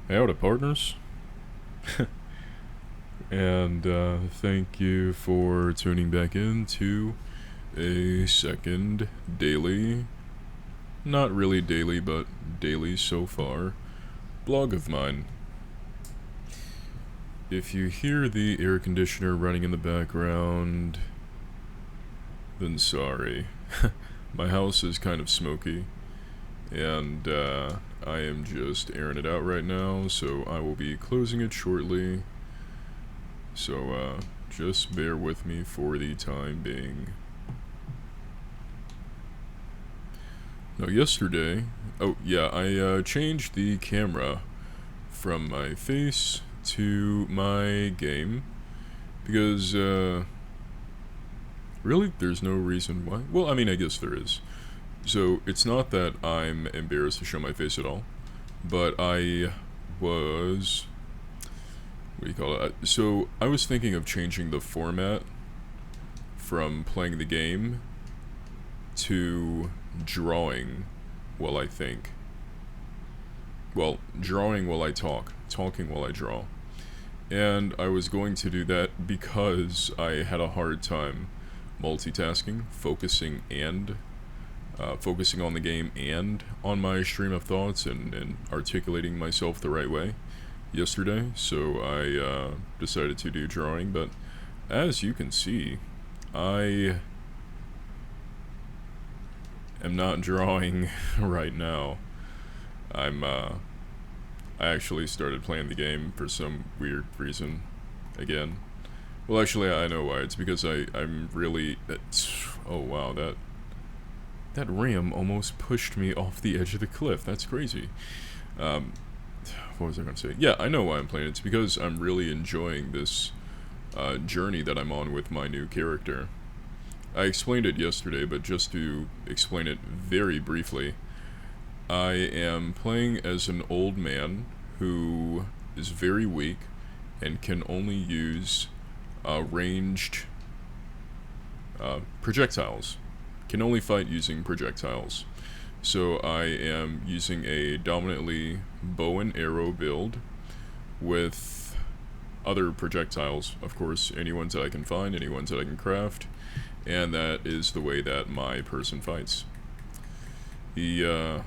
Howdy, partners. And thank you for tuning back in to a second daily, not really daily, but daily so far, blog of mine. If you hear the air conditioner running in the background, then sorry. My house is kind of smoky, and I am just airing it out right now, so I will be closing it shortly. So, just bear with me for the time being. Now, yesterday, I changed the camera from my face to my game because, really, there's no reason why. Well, I mean, I guess there is. So, it's not that I'm embarrassed to show my face at all, but I was. What do you call it? So, I was thinking of changing the format from playing the game to drawing while I think. Well, drawing while I talk, talking while I draw. And I was going to do that because I had a hard time multitasking, focusing on the game and on my stream of thoughts and articulating myself the right way yesterday. So I decided to do drawing, but as you can see, I am not drawing right now. I actually started playing the game for some weird reason again. Well, actually, I know why. It's because I'm really. Oh, wow, that ram almost pushed me off the edge of the cliff. That's crazy. Um, what was I going to say? Yeah, I know why I'm playing. It's because I'm really enjoying this journey that I'm on with my new character. I explained it yesterday, but just to explain it very briefly, I am playing as an old man who is very weak and can only use ranged projectiles. Can only fight using projectiles. So I am using a dominantly bow and arrow build with other projectiles, of course, any ones that I can find, any ones that I can craft, and that is the way that my person fights. Let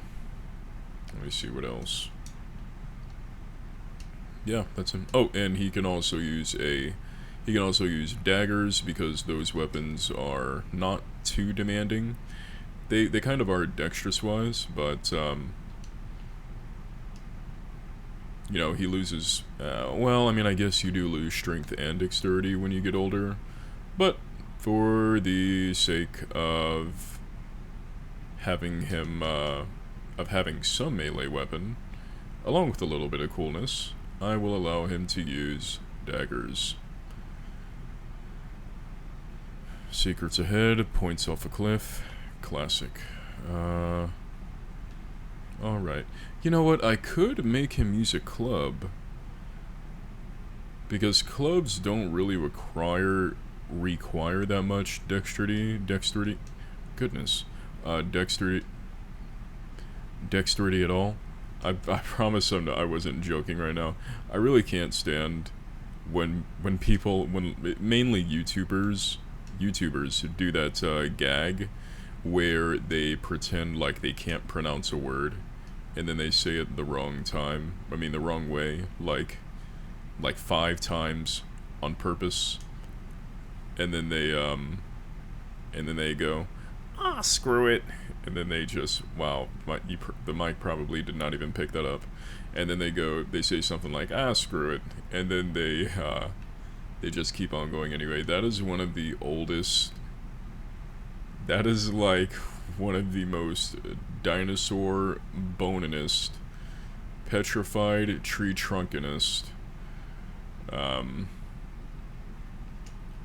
me see what else. Yeah, that's him. Oh, and he can also use daggers because those weapons are not too demanding. They kind of are dexterous wise, but he loses. Well, I mean, I guess you do lose strength and dexterity when you get older, but for the sake of having him, of having some melee weapon, along with a little bit of coolness, I will allow him to use daggers. Secrets ahead, points off a cliff. Classic. Alright. You know what? I could make him use a club. Because clubs don't really require that much dexterity. Goodness. Dexterity at all. I promise I wasn't joking right now. I really can't stand when mainly YouTubers do that gag where they pretend like they can't pronounce a word and then they say it the wrong time. I mean the wrong way, like 5 times on purpose, and then they go, screw it, and then they just the mic probably did not even pick that up, and then they say something like screw it, and then they just keep on going anyway. That is one of the oldest. That is like one of the most dinosaur boningest, petrified tree trunkinest,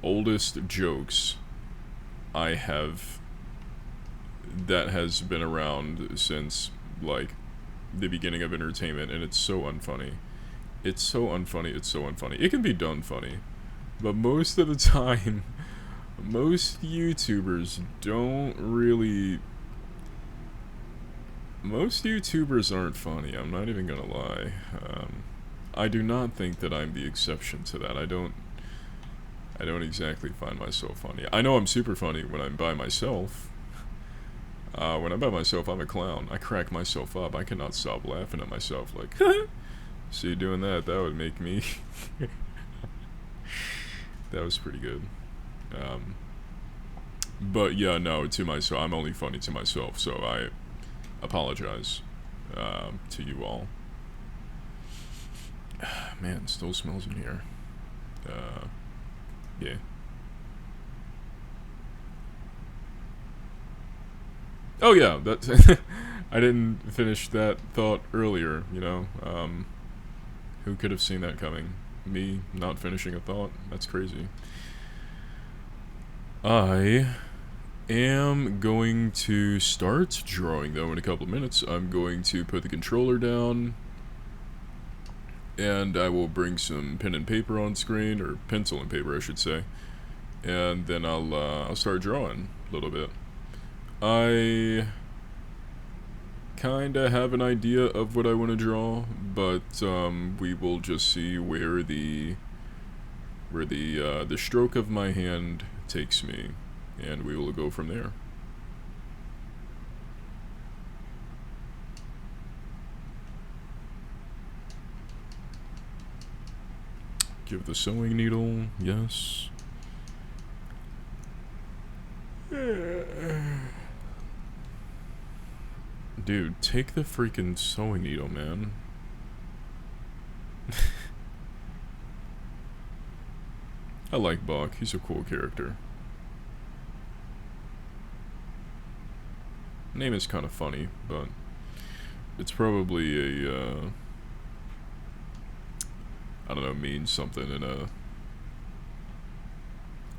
oldest jokes I have that has been around since like the beginning of entertainment, and it's so unfunny. It's so unfunny. It's so unfunny. It can be done funny, but most of the time, most YouTubers don't really most YouTubers aren't funny, I'm not even gonna lie. I do not think that I'm the exception to that. I don't exactly find myself funny. I know I'm super funny when I'm by myself. When I'm by myself, I'm a clown. I crack myself up. I cannot stop laughing at myself. Like, see, doing that would make me... That was pretty good. But yeah, no, to myself, I'm only funny to myself, so I apologize to you all. Man, still smells in here. Yeah. Oh yeah, that's I didn't finish that thought earlier, you know. Who could have seen that coming? Me not finishing a thought? That's crazy. I am going to start drawing though in a couple of minutes. I'm going to put the controller down and I will bring some pen and paper on screen, or pencil and paper I should say, and then I'll start drawing a little bit. I kinda have an idea of what I want to draw, but we will just see where the stroke of my hand takes me, and we will go from there. Give the sewing needle, yes. Dude, take the freaking sewing needle, man. I like Bach, he's a cool character. Name is kind of funny, but it's probably a, I don't know, means something in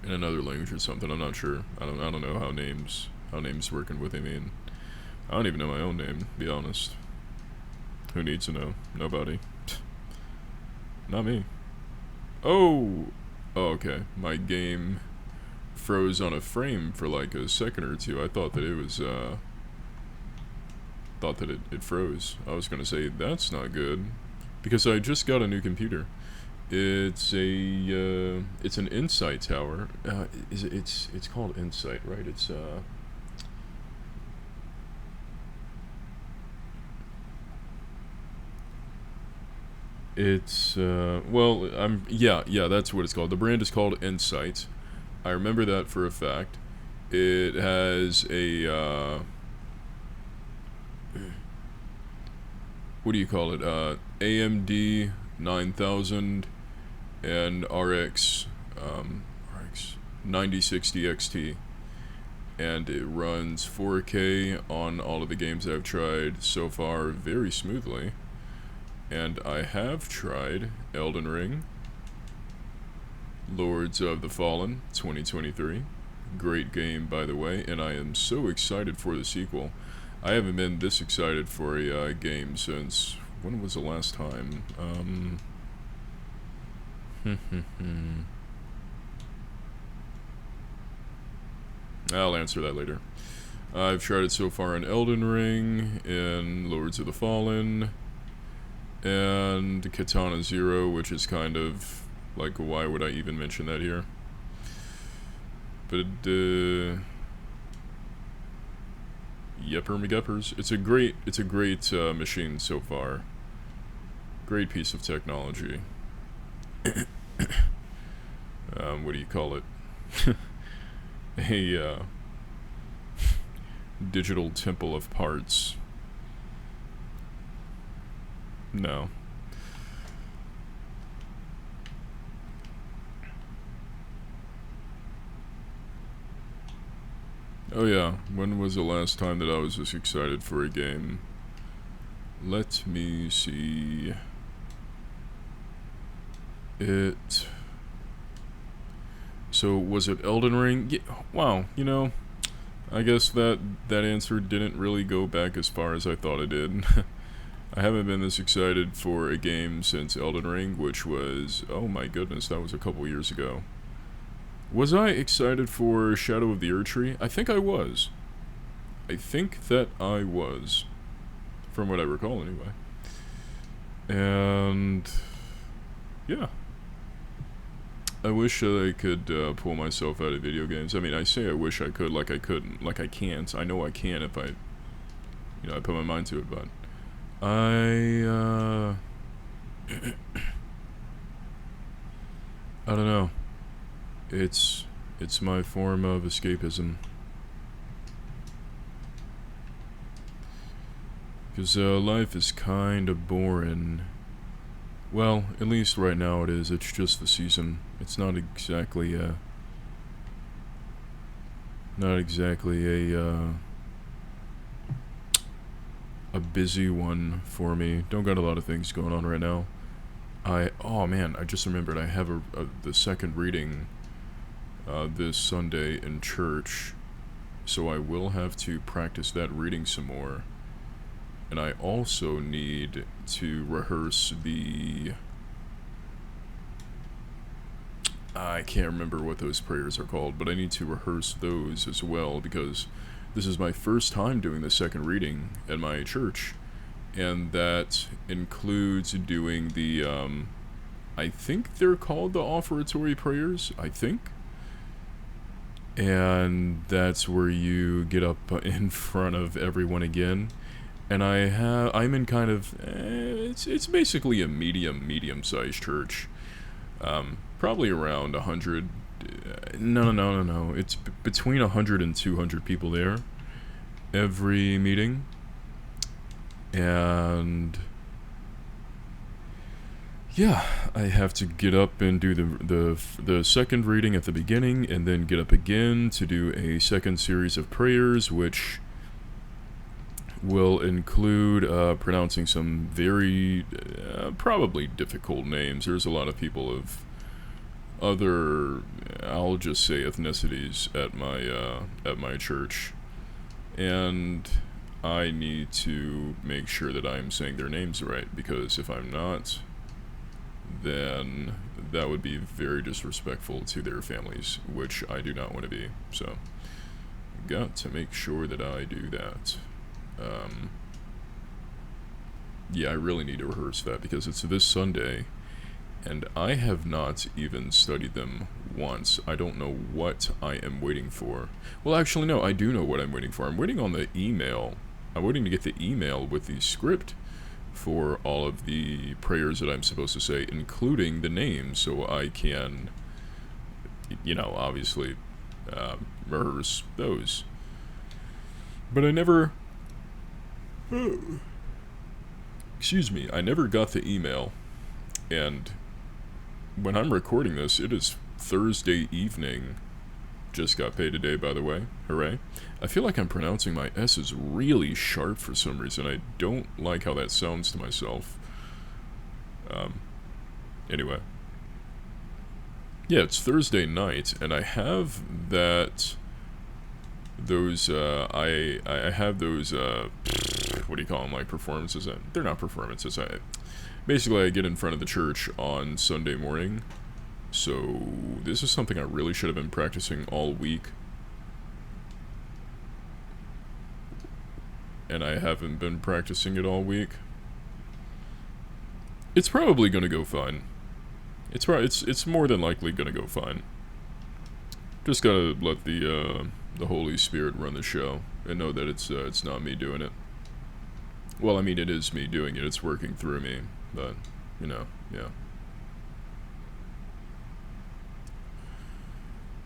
another language or something. I'm not sure. I don't know how names work and what they mean. I don't even know my own name, to be honest. Who needs to know? Nobody. Not me. Oh, okay. My game froze on a frame for like a second or two. I thought that it was it froze. I was gonna say that's not good, because I just got a new computer. It's an Insight tower. It's called Insight, right? Well, yeah, that's what it's called. The brand is called Insight. I remember that for a fact. It has a what do you call it? AMD 9000 and RX 9060 XT, and it runs 4K on all of the games I've tried so far very smoothly. And I have tried Elden Ring, Lords of the Fallen 2023. Great game, by the way, and I am so excited for the sequel. I haven't been this excited for a game since... when was the last time? I'll answer that later. I've tried it so far in Elden Ring, in Lords of the Fallen, and Katana Zero, which is kind of like, why would I even mention that here? But Yepper McGuppers. It's a great machine so far. Great piece of technology. What do you call it? A digital temple of parts. No. Oh yeah, when was the last time that I was this excited for a game? Let me see. So was it Elden Ring? Yeah, wow, you know, I guess that answer didn't really go back as far as I thought it did. I haven't been this excited for a game since Elden Ring, which was, oh my goodness, that was a couple years ago. Was I excited for Shadow of the Erdtree? I think I was. I think that I was. from what I recall anyway. And yeah, I wish I could pull myself out of video games. I mean, I say I wish I could, like I couldn't, like I can't. I know I can if I, I put my mind to it, but I don't know. It's my form of escapism. Because life is kind of boring. Well, at least right now it is. It's just the season. It's not exactly a busy one for me. Don't got a lot of things going on right now. Oh man, I just remembered I have the second reading this Sunday in church, so I will have to practice that reading some more. And I also need to rehearse I can't remember what those prayers are called, but I need to rehearse those as well, because this is my first time doing the second reading at my church, and that includes doing the, I think they're called the offertory prayers, I think. And that's where you get up in front of everyone again. And I'm in kind of, it's basically a medium-sized church. Probably around 100, no. It's between 100 and 200 people there every meeting. And yeah, I have to get up and do the second reading at the beginning, and then get up again to do a second series of prayers, which will include pronouncing some very probably difficult names. There's a lot of people of other, I'll just say, ethnicities at my church, and I need to make sure that I'm saying their names right, because if I'm not, then that would be very disrespectful to their families, which I do not want to be. So, got to make sure that I do that. Yeah, I really need to rehearse that, because it's this Sunday, and I have not even studied them once. I don't know what I am waiting for. Well, actually, no, I do know what I'm waiting for. I'm waiting on the email. I'm waiting to get the email with the script for all of the prayers that I'm supposed to say, including the names, so I can, obviously, rehearse those. But I never... Excuse me, I never got the email, and when I'm recording this, it is Thursday evening. Just got paid today, by the way. Hooray. I feel like I'm pronouncing my S's really sharp for some reason. I don't like how that sounds to myself. Anyway. Yeah, it's Thursday night, and I have those, I have those, what do you call them, like performances? They're not performances. Basically, I get in front of the church on Sunday morning. So, this is something I really should have been practicing all week. And I haven't been practicing it all week. It's probably gonna go fine. It's more than likely gonna go fine. Just gotta let the Holy Spirit run the show, and know that it's not me doing it. Well, I mean, it is me doing it. It's working through me, but, yeah.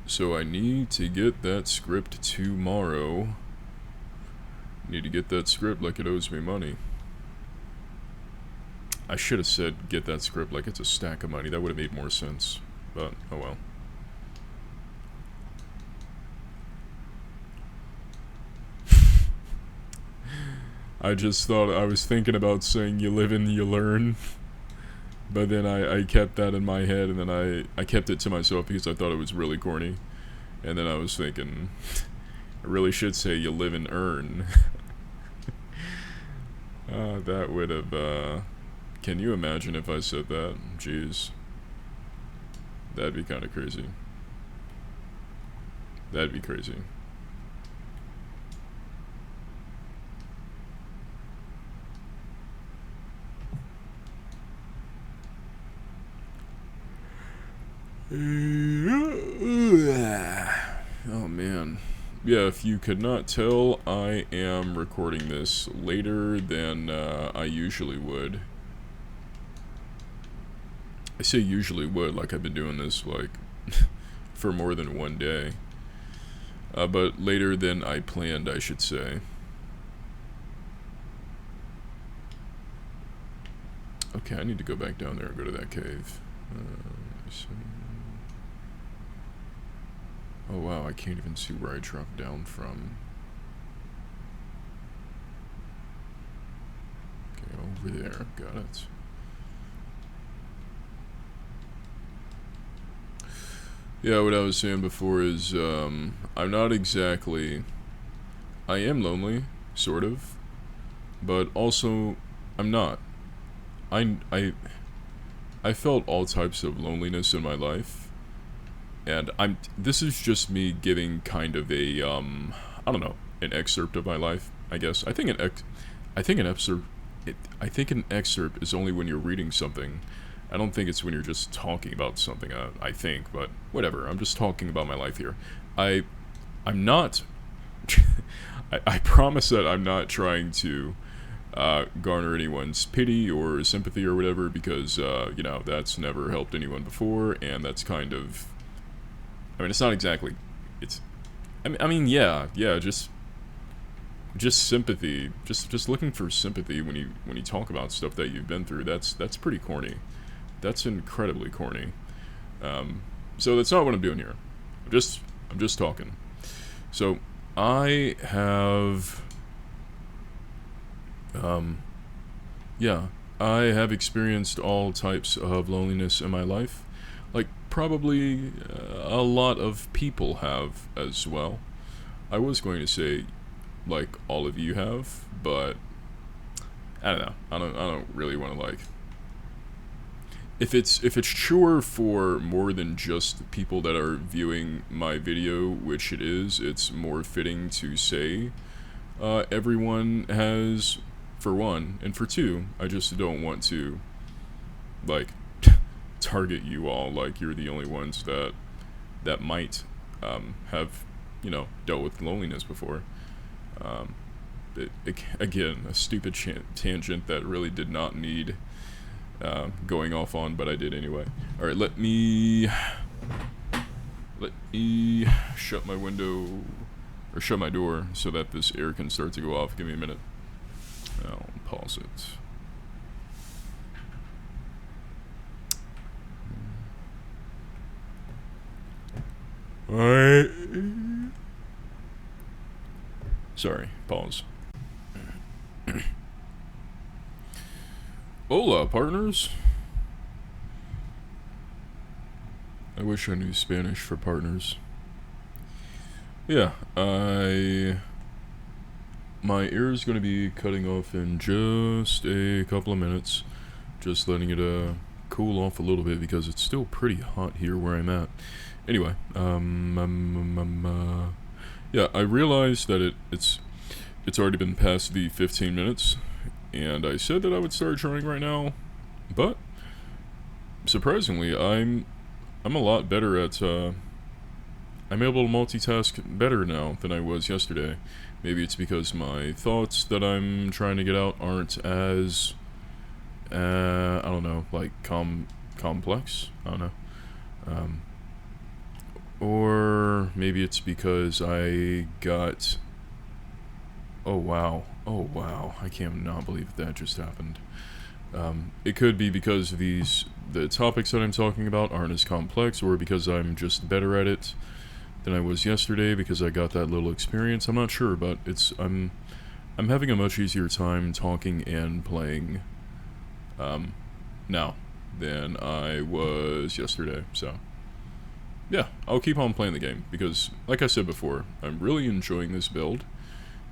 So I need to get that script tomorrow. Need to get that script like it owes me money. I should have said get that script like it's a stack of money. That would have made more sense. But, oh well. I was thinking about saying you live and you learn. But then I kept that in my head, and then I kept it to myself because I thought it was really corny. And then I was thinking, I really should say you live and earn. That would have, can you imagine if I said that? Jeez. That'd be kind of crazy. That'd be crazy. Oh man. Yeah, if you could not tell, I am recording this later than I usually would. I say usually would, like I've been doing this, like, for more than one day. But later than I planned, I should say. Okay, I need to go back down there and go to that cave. Oh wow, I can't even see where I dropped down from. Okay, over there, got it. Yeah, what I was saying before is, I'm not exactly... I am lonely, sort of, but also, I'm not. I felt all types of loneliness in my life, and this is just me giving kind of a, I don't know, an excerpt of my life, I guess. I think an excerpt is only when you're reading something. I don't think it's when you're just talking about something, I think, but whatever. I'm just talking about my life here. I'm not... I promise that I'm not trying to garner anyone's pity or sympathy or whatever, because, you know, that's never helped anyone before, and that's kind of... I mean, it's not exactly... It's... I mean, yeah, just sympathy. Just looking for sympathy when you talk about stuff that you've been through. That's pretty corny. That's incredibly corny. So that's not what I'm doing here. I'm just talking. So I have, yeah, I have experienced all types of loneliness in my life, like probably a lot of people have as well. I was going to say, like all of you have, but I don't know. I don't really want to like. If it's sure for more than just people that are viewing my video, which it is, it's more fitting to say everyone has, for one, and for two, I just don't want to, like, target you all like you're the only ones that might have, you know, dealt with loneliness before. Again, a stupid tangent that really did not need going off on, but I did anyway. Alright, let me shut my window, or shut my door, so that this air can start to go off. Give me a minute. I'll pause it. Alright. Sorry, pause. Hola, partners. I wish I knew Spanish for partners. Yeah, my ear is going to be cutting off in just a couple of minutes. Just letting it cool off a little bit because it's still pretty hot here where I'm at. Anyway, yeah, I realized that it's already been past the 15 minutes. And I said that I would start drawing right now, but surprisingly, I'm a lot better at, I'm able to multitask better now than I was yesterday. Maybe it's because my thoughts that I'm trying to get out aren't as, I don't know, like complex, I don't know. Or maybe it's because I got... Oh wow, I cannot believe that just happened. It could be because the topics that I'm talking about aren't as complex, or because I'm just better at it than I was yesterday because I got that little experience. I'm not sure, but I'm having a much easier time talking and playing now than I was yesterday, so yeah, I'll keep on playing the game because, like I said before, I'm really enjoying this build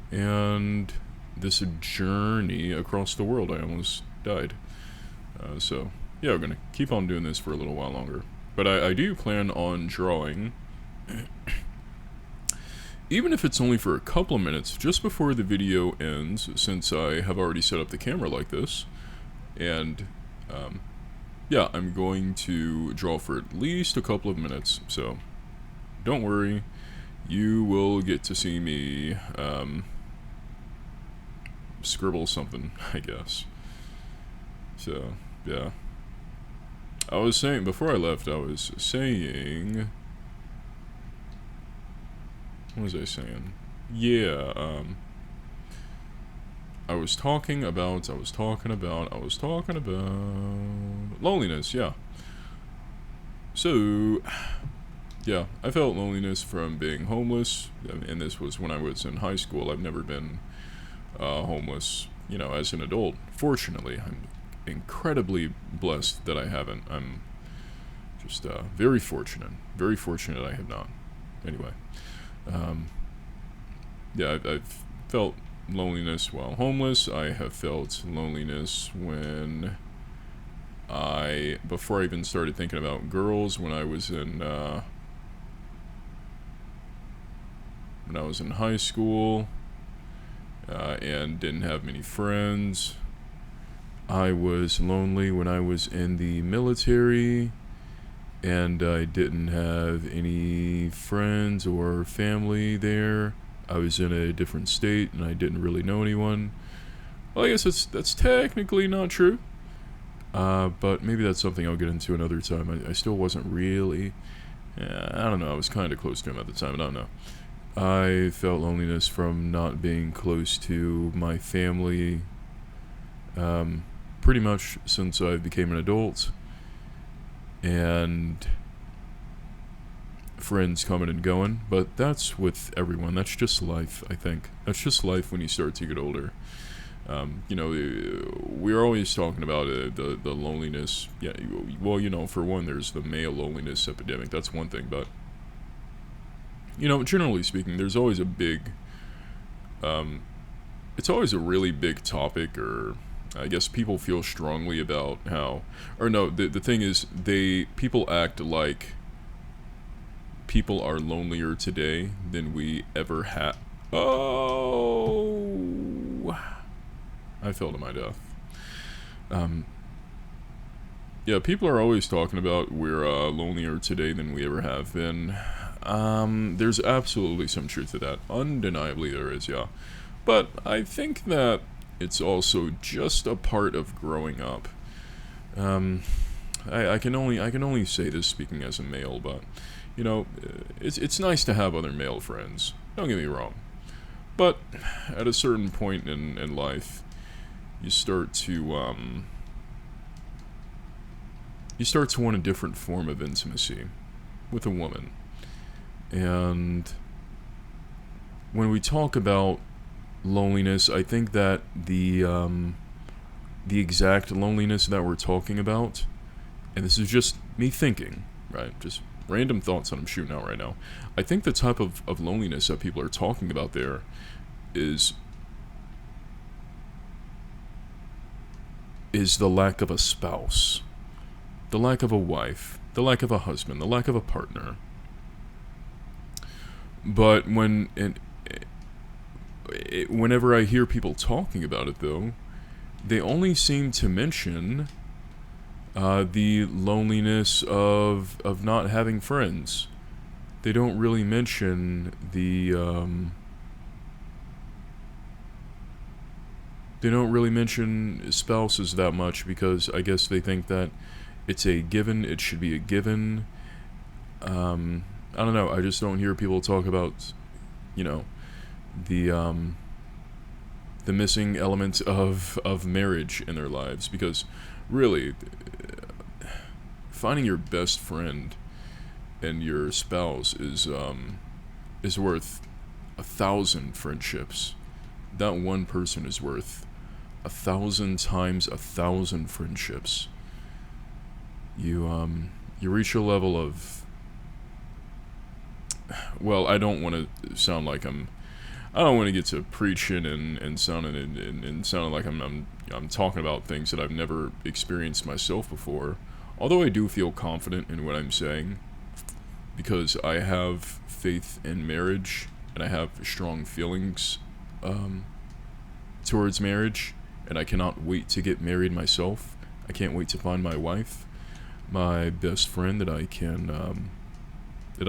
and this journey across the world. I almost died. So, yeah, we're going to keep on doing this for a little while longer. But I do plan on drawing, even if it's only for a couple of minutes, just before the video ends, since I have already set up the camera like this. And, yeah, I'm going to draw for at least a couple of minutes, so don't worry. You will get to see me scribble something, I guess. So, yeah. I was saying, before I left, I was saying... What was I saying? Yeah, I was talking about loneliness, yeah. So, yeah, I felt loneliness from being homeless, and this was when I was in high school. I've never been homeless, as an adult. Fortunately, I'm incredibly blessed that I haven't. I'm just very fortunate. Very fortunate I have not. Anyway, yeah, I've felt loneliness while homeless. I have felt loneliness before I even started thinking about girls, when I was in high school, and didn't have many friends. I was lonely when I was in the military, and I didn't have any friends or family there. I was in a different state, and I didn't really know anyone. Well, I guess that's technically not true. But maybe that's something I'll get into another time. I still wasn't really... I don't know, I was kind of close to him at the time, I don't know. I felt loneliness from not being close to my family, pretty much since I became an adult, and friends coming and going, but that's with everyone. That's just life, I think. That's just life when you start to get older. We're always talking about the loneliness. Yeah, well, for one, there's the male loneliness epidemic. That's one thing, but generally speaking, there's always a big. It's always a really big topic, or I guess people feel strongly about how, or no, the thing is, people act like people are lonelier today than we ever have. Oh, I fell to my death. Yeah, people are always talking about we're lonelier today than we ever have been. There's absolutely some truth to that. Undeniably there is, yeah. But I think that it's also just a part of growing up. I can only say this speaking as a male, but it's nice to have other male friends. Don't get me wrong. But at a certain point in life, you start to want a different form of intimacy with a woman. And when we talk about loneliness, I think that the exact loneliness that we're talking about, and this is just me thinking, right? Just random thoughts that I'm shooting out right now. I think the type of loneliness that people are talking about there is the lack of a spouse, the lack of a wife, the lack of a husband, the lack of a partner. But whenever I hear people talking about it, though, they only seem to mention the loneliness of not having friends. They don't really mention the they don't really mention spouses that much, because I guess they think that it's a given. It should be a given. I don't know. I just don't hear people talk about, the missing element of marriage in their lives, because really, finding your best friend and your spouse is worth 1,000 friendships. That one person is worth 1,000 times 1,000 friendships. You reach a level of, well, I don't want to sound like I don't want to get to preaching and sounding like I'm talking about things that I've never experienced myself before. Although I do feel confident in what I'm saying, because I have faith in marriage, and I have strong feelings towards marriage, and I cannot wait to get married myself. I can't wait to find my wife. my best friend that that I can that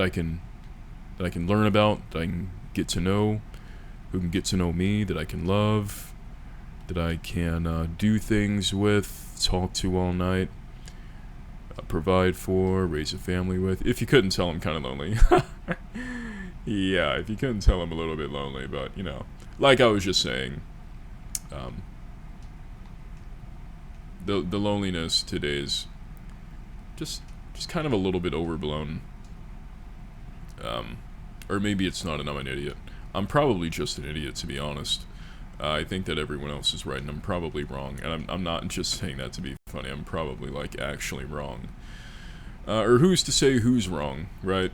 I can learn about, that I can get to know, who can get to know me, that I can love, that I can do things with, talk to all night, provide for, raise a family with. If you couldn't tell, I'm kind of lonely. Yeah, if you couldn't tell, I'm a little bit lonely, but you know, like I was just saying, um, the loneliness today is just kind of a little bit overblown. Um, or maybe it's not, and I'm an idiot. I'm probably just an idiot, to be honest. I think that everyone else is right, and I'm probably wrong. And I'm not just saying that to be funny. I'm probably like actually wrong. Or who's to say who's wrong, right?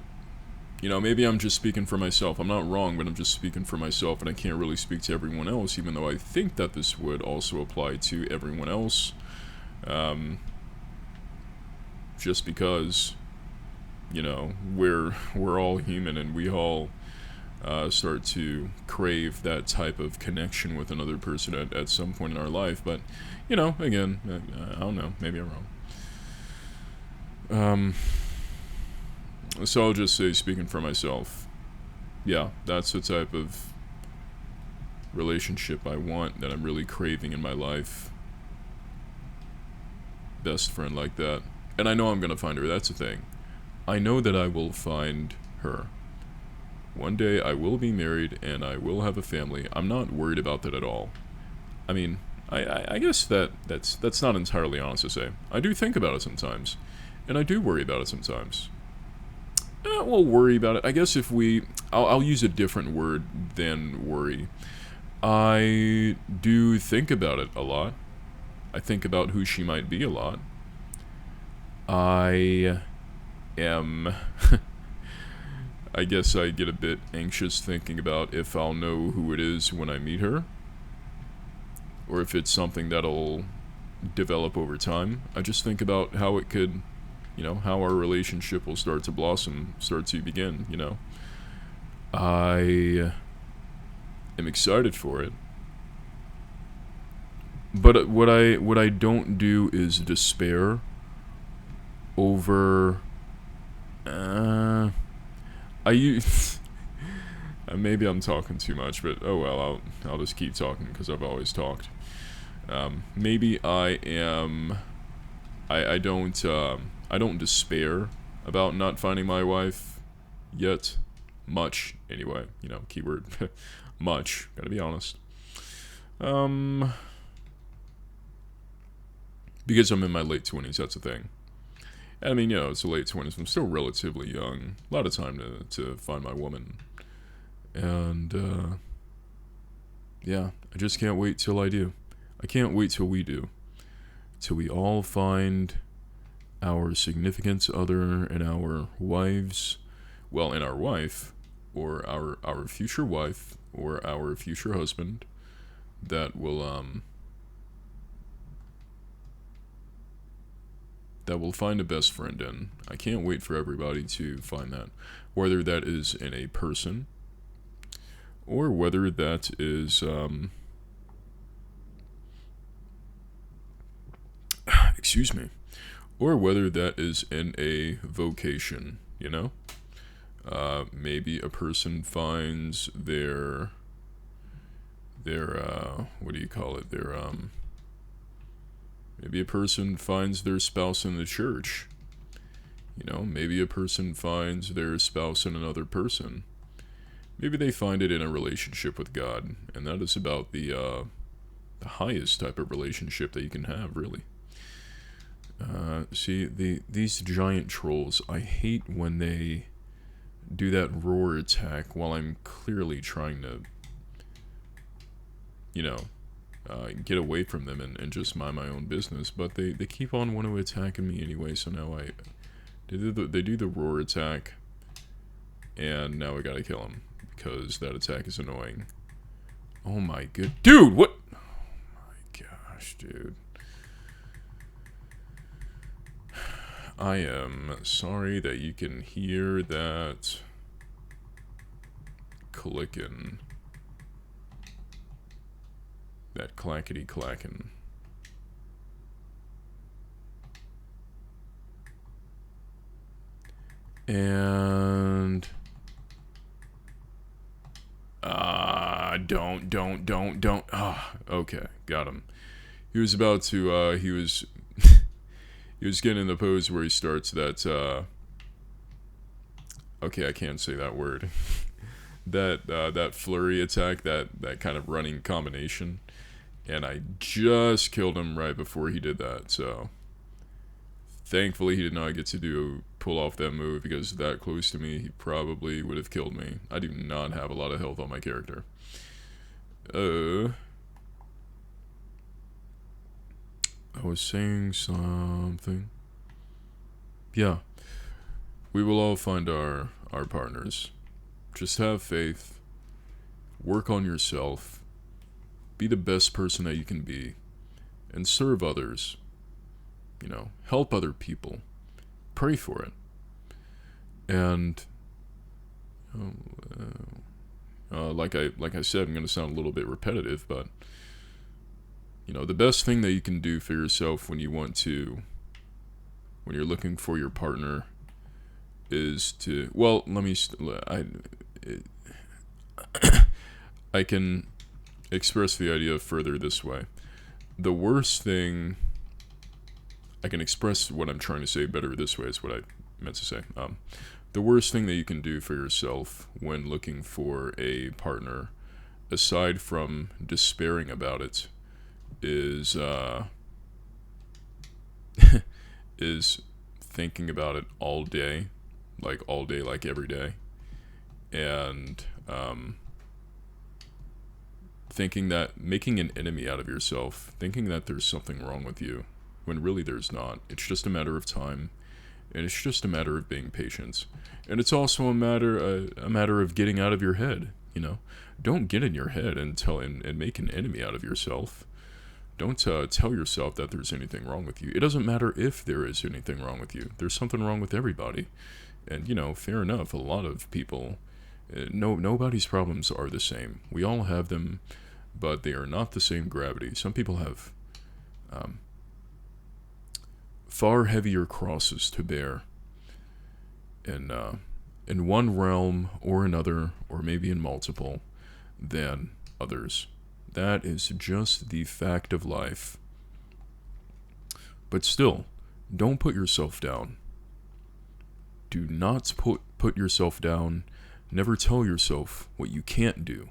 You know, maybe I'm just speaking for myself. I'm not wrong, but I'm just speaking for myself, and I can't really speak to everyone else, even though I think that this would also apply to everyone else. Um, just because, you know, we're all human, and we all start to crave that type of connection with another person at some point in our life. But, you know, again, I don't know. Maybe I'm wrong. So I'll just say, speaking for myself, yeah, that's the type of relationship I want, that I'm really craving in my life. Best friend like that. And I know I'm gonna find her, that's the thing. I know that I will find her. One day I will be married and I will have a family. I'm not worried about that at all. I mean, I guess that's not entirely honest to say. I do think about it sometimes. And I do worry about it sometimes. Well, worry about it. I guess if I'll use a different word than worry. I do think about it a lot. I think about who she might be a lot. I am. I guess I get a bit anxious thinking about if I'll know who it is when I meet her, or if it's something that'll develop over time. I just think about how it could, you know, how our relationship will start to blossom, start to begin, you know. I am excited for it. But what I don't do is despair over I use maybe I'm talking too much, but oh well, I'll just keep talking because I've always talked. Maybe I am I don't despair about not finding my wife yet, much anyway. You know, keyword much. Gotta be honest. Because I'm in my late 20s. That's the thing. I mean, you know, it's the late 20s. I'm still relatively young. A lot of time to find my woman. And, yeah, I just can't wait till I do. I can't wait till we do. Till we all find our significant other and our wives. Well, and our wife, or our future wife, or our future husband, that will find a best friend in. I can't wait for everybody to find that. Whether that is in a person, or whether that is, excuse me, or whether that is in a vocation, you know? Maybe a person finds their, what do you call it? Maybe a person finds their spouse in the church. You know, maybe a person finds their spouse in another person. Maybe they find it in a relationship with God, and that is about the highest type of relationship that you can have, really. See, these giant trolls, I hate when they do that roar attack while I'm clearly trying to, you know, get away from them and just mind my own business. But they keep on wanting to attack me anyway, so now they do the roar attack, and now I gotta kill them because that attack is annoying. Oh my good dude, what? Oh my gosh, dude. I am sorry that you can hear that clicking. That clackety clacking. And don't. Ah, okay, got him. He was about to. He was he was getting in the pose where he starts that. Okay, I can't say that word. That flurry attack, that kind of running combination, and I just killed him right before he did that. So thankfully he did not get to pull off that move, because that close to me, he probably would have killed me. I do not have a lot of health on my character. I was saying something. Yeah, we will all find our partners. Just have faith. Work on yourself. Be the best person that you can be, and serve others. Help other people. Pray for it. And like I said, I'm going to sound a little bit repetitive, but the best thing that you can do for yourself when you're looking for your partner is to, well, I can express the idea further this way. The worst thing, I can express what I'm trying to say better this way, is what I meant to say. The worst thing that you can do for yourself when looking for a partner, aside from despairing about it, is is thinking about it all day, like every day, and thinking that, making an enemy out of yourself, thinking that there's something wrong with you, when really there's not. It's just a matter of time, and it's just a matter of being patient, and it's also a matter of getting out of your head. Don't get in your head and make an enemy out of yourself. Don't tell yourself that there's anything wrong with you. It doesn't matter if there is anything wrong with you. There's something wrong with everybody, and fair enough. A lot of people, nobody's problems are the same. We all have them, but they are not the same gravity. Some people have far heavier crosses to bear in one realm or another, or maybe in multiple, than others. That is just the fact of life. But still, don't put yourself down. Do not put yourself down. Never tell yourself what you can't do.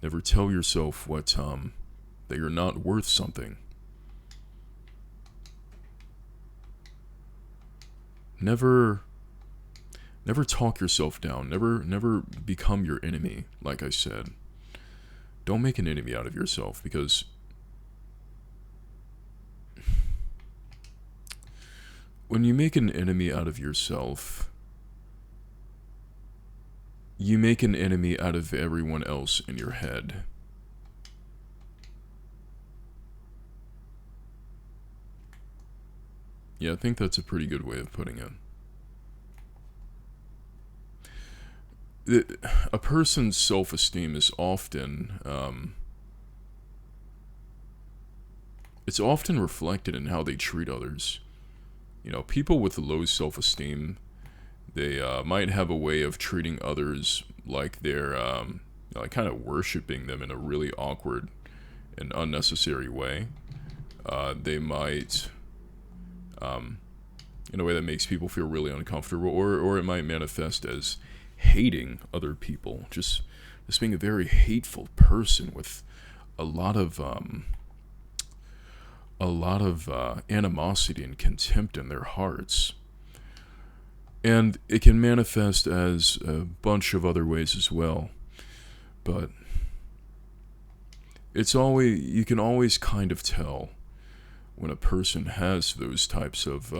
Never tell yourself that you're not worth something. Never talk yourself down. Never become your enemy, like I said. Don't make an enemy out of yourself, because when you make an enemy out of yourself, you make an enemy out of everyone else in your head. Yeah, I think that's a pretty good way of putting it. A person's self-esteem is often it's often reflected in how they treat others. People with low self-esteem, they might have a way of treating others like they're kind of worshiping them in a really awkward and unnecessary way. They might in a way that makes people feel really uncomfortable, or it might manifest as hating other people, just being a very hateful person with a lot of animosity and contempt in their hearts. And it can manifest as a bunch of other ways as well, but you can always kind of tell when a person has those types of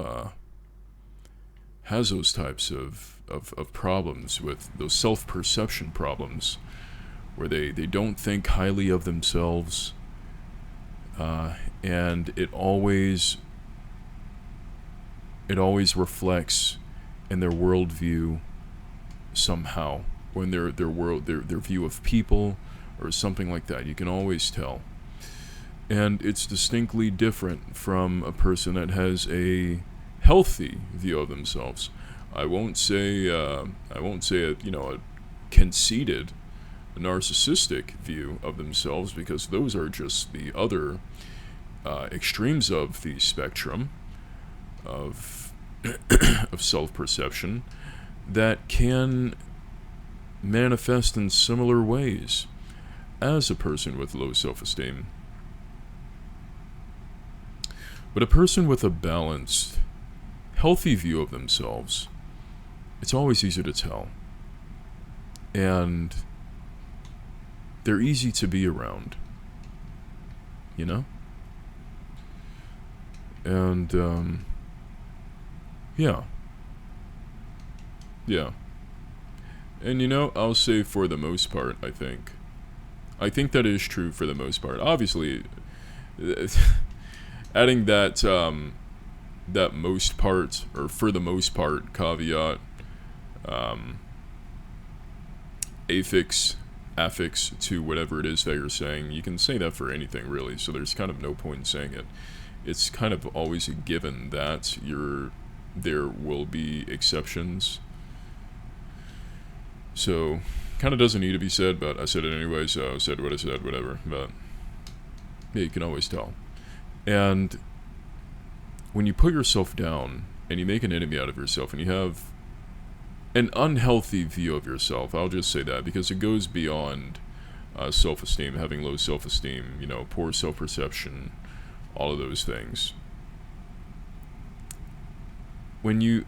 problems, with those self-perception problems, where they don't think highly of themselves, and it always reflects in their worldview somehow, or in their view of people, or something like that. You can always tell. And it's distinctly different from a person that has a healthy view of themselves. I won't say a, a conceited, narcissistic view of themselves, because those are just the other extremes of the spectrum of of self-perception that can manifest in similar ways as a person with low self-esteem. But a person with a balanced, healthy view of themselves, it's always easy to tell. And they're easy to be around. You know? And, yeah. Yeah. And I'll say for the most part, I think that is true for the most part. Obviously, adding that that most part, or for the most part caveat, affix to whatever it is that you're saying. You can say that for anything, really, so there's kind of no point in saying it. It's kind of always a given that there will be exceptions. So, kind of doesn't need to be said, but I said it anyway, so I said what I said, whatever. But, yeah, you can always tell. And when you put yourself down, and you make an enemy out of yourself, and you have an unhealthy view of yourself, I'll just say that, because it goes beyond self-esteem, having low self-esteem, poor self-perception, all of those things. When you...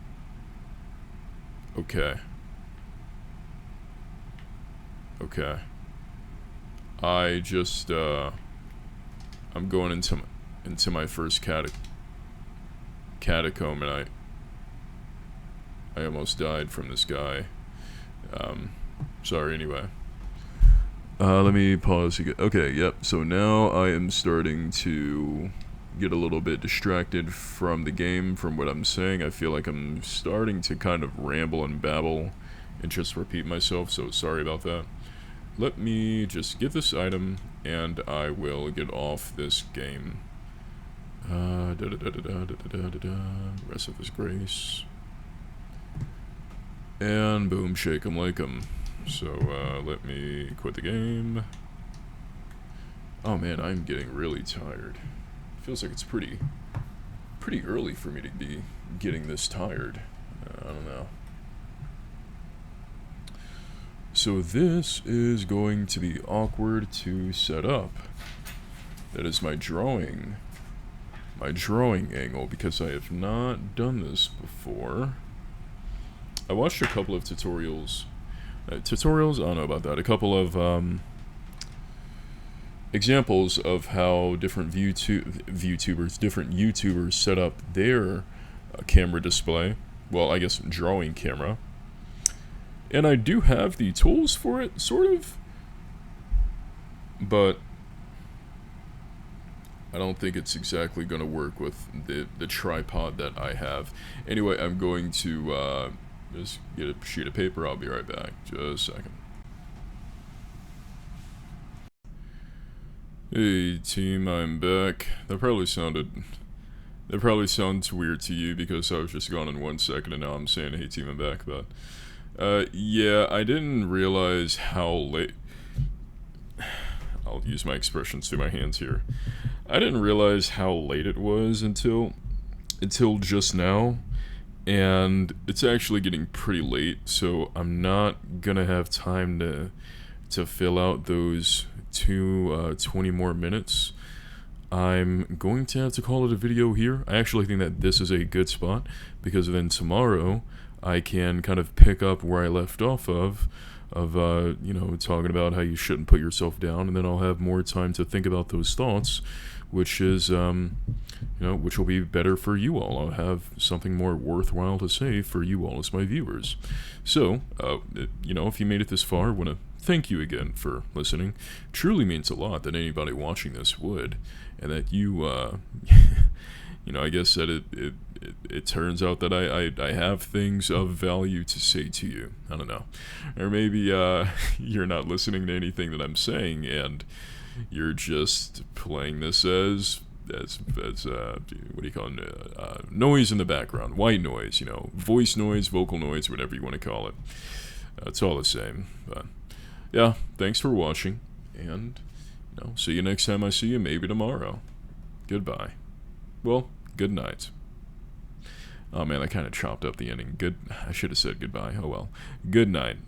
Okay. I just, I'm going into my first catacomb, and I almost died from this guy. Sorry, anyway. Let me pause again. Okay, yep. So now I am starting to get a little bit distracted from the game, from what I'm saying. I feel like I'm starting to kind of ramble and babble and just repeat myself, so sorry about that. Let me just get this item, and I will get off this game. Rest of his grace. And boom, shake 'em like 'em. So, let me quit the game. Oh man, I'm getting really tired. Feels like it's pretty early for me to be getting this tired. I don't know. So this is going to be awkward to set up. That is my drawing angle, because I have not done this before. I watched a couple of tutorials. I don't know about that. A couple of examples of how different YouTubers set up their camera display. Well, I guess drawing camera. And I do have the tools for it, sort of. But I don't think it's exactly going to work with the tripod that I have. Anyway, I'm going to just get a sheet of paper. I'll be right back. Just a second. Hey team, I'm back. That probably sounds weird to you because I was just gone in 1 second and now I'm saying hey team, I'm back. But yeah, I didn't realize how late... I'll use my expressions through my hands here. I didn't realize how late it was until just now, and it's actually getting pretty late, so I'm not gonna have time to fill out those 20 more minutes. I'm going to have to call it a video here. I actually think that this is a good spot, because then tomorrow I can kind of pick up where I left off of talking about how you shouldn't put yourself down, and then I'll have more time to think about those thoughts, which is, which will be better for you all. I'll have something more worthwhile to say for you all as my viewers. So, if you made it this far, I want to thank you again for listening. Truly means a lot that anybody watching this would, and that you, I guess that it turns out that I have things of value to say to you. I don't know. Or maybe you're not listening to anything that I'm saying, and you're just playing this as what do you call it? Noise in the background, white noise, voice noise, vocal noise, whatever you want to call it. It's all the same. But yeah, thanks for watching, and see you next time I see you, maybe tomorrow. Goodbye. Well, good night. Oh man, I kind of chopped up the ending. I should have said goodbye. Oh well. Good night.